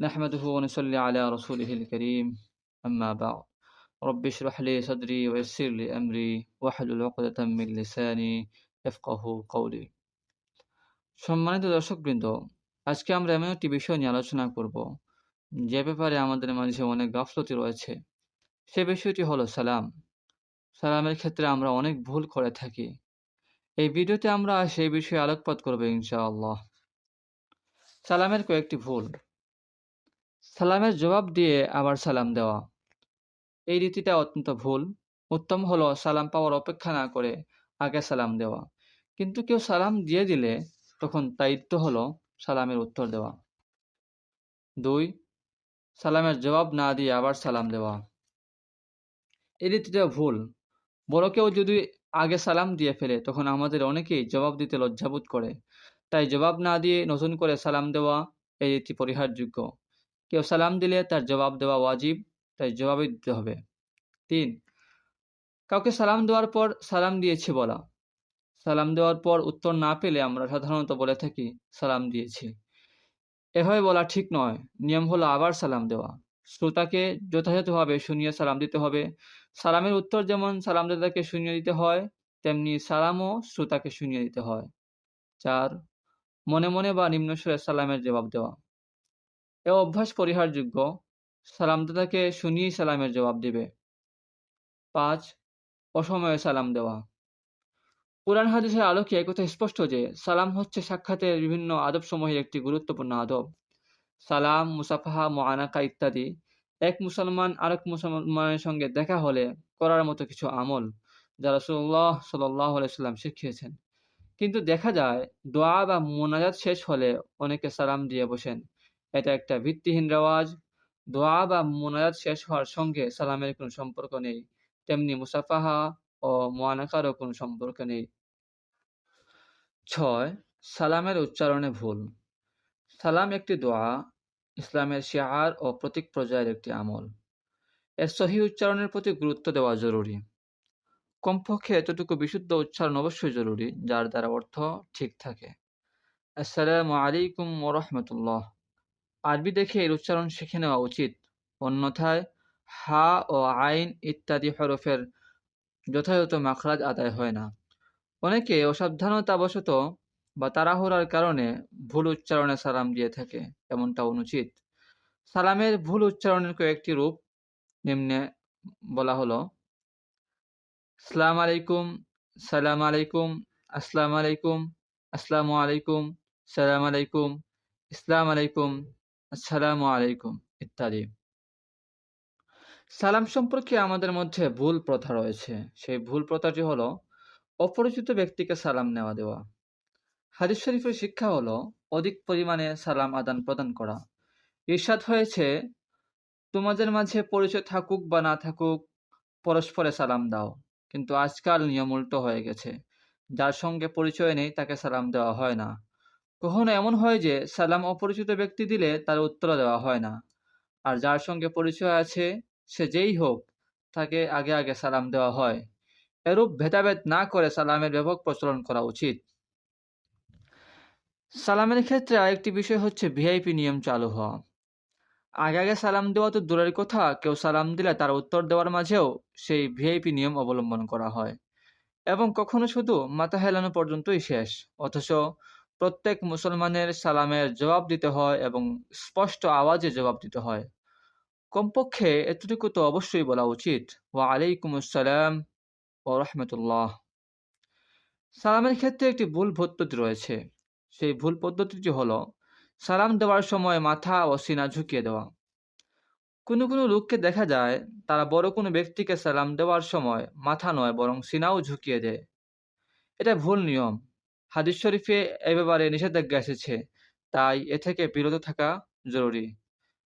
نحمده ونصلي على رسوله الكريم أما بعد رب اشرح لي صدري ويسر لي أمري واحلل عقدة من লিসানি يفقهوا قولي। সম্মানিত দর্শকবৃন্দ, আজকে আমরা এমন একটি বিষয় নিয়ে আলোচনা করব যে ব্যাপারে আমাদের মাঝে অনেক গাফলতি রয়েছে। সে বিষয়টি হলো সালাম। সালামের ক্ষেত্রে আমরা অনেক ভুল করে থাকি। এই ভিডিওতে আমরা সেই বিষয়ে আলোকপাত করব ইনশাআল্লাহ। সালামের কয়েকটি ভুল। সালামের জবাব দিয়ে আবার সালাম দেওয়া, এই রীতিটা অত্যন্ত ভুল। উত্তম হলো সালাম পাওয়ার অপেক্ষা না করে আগে সালাম দেওয়া। কিন্তু কেউ সালাম দিয়ে দিলে তখন দায়িত্ব হলো সালামের উত্তর দেওয়া। 2. সালামের জবাব না দিয়ে আবার সালাম দেওয়া, এই রীতিটা ভুল। বড় কেউ যদি আগে সালাম দিয়ে ফেলে তখন আমাদের অনেকেই জবাব দিতে লজ্জাবোধ করে। তাই জবাব না দিয়ে নতুন করে সালাম দেওয়া এই রীতি পরিহারযোগ্য। কেউ সালাম দিলে তার জবাব দেওয়া ওয়াজিব, তাই জবাবই দিতে হবে। 3. কাউকে সালাম দেওয়ার পর সালাম দিয়েছি বলা। সালাম দেওয়ার পর উত্তর না পেলে আমরা সাধারণত বলে থাকি সালাম দিয়েছি। এভাবে বলা ঠিক নয়। নিয়ম হলো আবার সালাম দেওয়া। শ্রোতাকে যথাযথভাবে শুনিয়ে সালাম দিতে হবে। সালামের উত্তর যেমন সালামদাতাকে শুনিয়ে দিতে হয়, তেমনি সালামও শ্রোতাকে শুনিয়ে দিতে হয়। 4. মনে মনে বা নিম্নস্বরে সালামের জবাব দেওয়া, এ অভ্যাস পরিহারযোগ্য। সালামদাতাকে শুনিয়েই সালামের জবাব দিবে। 5. অসময়ে সালাম দেওয়া। কুরআন হাদিসের আলোকে একথা স্পষ্ট যে সালাম হচ্ছে সাক্ষাতের বিভিন্ন আদবসমূহের একটি গুরুত্বপূর্ণ আদব। সালাম, মুসাফাহা, মুআনাকা ইত্যাদি এক মুসলমান আরেক মুসলমানের সঙ্গে দেখা হলে করার মতো কিছু আমল যা রাসূলুল্লাহ সাল্লাল্লাহু আলাইহি ওয়াসাল্লাম শিখিয়েছেন। কিন্তু দেখা যায় দোয়া বা মোনাজাত শেষ হলে অনেকে সালাম দিয়ে বসেন। এটা একটা ভিত্তিহীন রেওয়াজ। দোয়া বা মোনাজাত শেষ হওয়ার সঙ্গে সালামের কোনো সম্পর্ক নেই, তেমনি মুসাফাহা ও মুআনাকারও কোনো সম্পর্ক নেই। 6. সালামের উচ্চারণে ভুল। সালাম একটি দোয়া, ইসলামের শিআর ও প্রতীক পর্যায়ের একটি আমল। এর সহিহ উচ্চারণের প্রতি গুরুত্ব দেওয়া জরুরি। কমপক্ষে এতটুকু বিশুদ্ধ উচ্চারণ অবশ্যই জরুরি যার দ্বারা অর্থ ঠিক থাকে। আসসালামু আলাইকুম ওয়া রাহমাতুল্লাহ, আরবি দেখে এর উচ্চারণ শিখে নেওয়া উচিত। অন্যথায় হা ও আইন ইত্যাদি হরফের যথাযথ মাখরাজ আদায় হয় না। অনেকে অসাবধানতাবশত বা তাড়াহুড়ার কারণে ভুল উচ্চারণে সালাম দিয়ে থাকে, এমনটা অনুচিত। সালামের ভুল উচ্চারণের কয়েকটি রূপ নিম্নে বলা হলো: আসসালামু আলাইকুম, সালাম আলাইকুম, আসসালামু আলাইকুম, আসসালামু আলাইকুম, সালাম আলাইকুম, ইসলাম আলাইকুম, আসসালামু আলাইকুম ইত্যাদি। সালাম সম্পর্কে আমাদের মধ্যে ভুল প্রথা রয়েছে। সেই ভুল প্রথাটি হলো অপরিচিত ব্যক্তিকে সালাম নেওয়া দেওয়া। হাদিস শরীফের শিক্ষা হলো অধিক পরিমাণে সালাম আদান প্রদান করা। ইরশাদ হয়েছে, তোমাদের মাঝে পরিচয় থাকুক বা না থাকুক পরস্পরে সালাম দাও। কিন্তু আজকাল নিয়ম উল্টো হয়ে গেছে। যার সঙ্গে পরিচয় নেই তাকে সালাম দেওয়া হয় না। কখনো এমন হয় যে সালাম অপরিচিত ব্যক্তি দিলে তার উত্তর দেওয়া হয় না, আর যার সঙ্গে পরিচয় আছে সে যেই হোক তাকে আগে আগে সালাম দেওয়া হয়। এরূপ ভেদাভেদ না করে সালামের ব্যাপক প্রচলন করা উচিত। সালামের ক্ষেত্রে আরেকটি বিষয় হচ্ছে ভিআইপি নিয়ম চালু হওয়া। আগে আগে সালাম দেওয়া তো দূরের কথা, কেউ সালাম দিলে তার উত্তর দেওয়ার মাঝেও সেই ভিআইপি নিয়ম অবলম্বন করা হয় এবং কখনো শুধু মাথা হেলানো পর্যন্তই শেষ। অথচ প্রত্যেক মুসলমানের সালামের জবাব দিতে হয় এবং স্পষ্ট আওয়াজে জবাব দিতে হয়। কমপক্ষে এতটুকু তো অবশ্যই বলা উচিত, ওয়া আলাইকুম আসসালাম ওয়া রাহমাতুল্লাহ। সালামের ক্ষেত্রে একটি ভুল পদ্ধতি রয়েছে। সেই ভুল পদ্ধতিটি হলো সালাম দেওয়ার সময় মাথা ও সিনা ঝুঁকিয়ে দেওয়া। কোনো কোনো লোককে দেখা যায় তারা বড় কোনো ব্যক্তিকে সালাম দেওয়ার সময় মাথা নয় বরং সিনাও ঝুঁকিয়ে দেয়। এটা ভুল নিয়ম। হাদিস শরীফে এ ব্যাপারে নিষেধাজ্ঞা এসেছে, তাই এ থেকে বিরত থাকা জরুরি।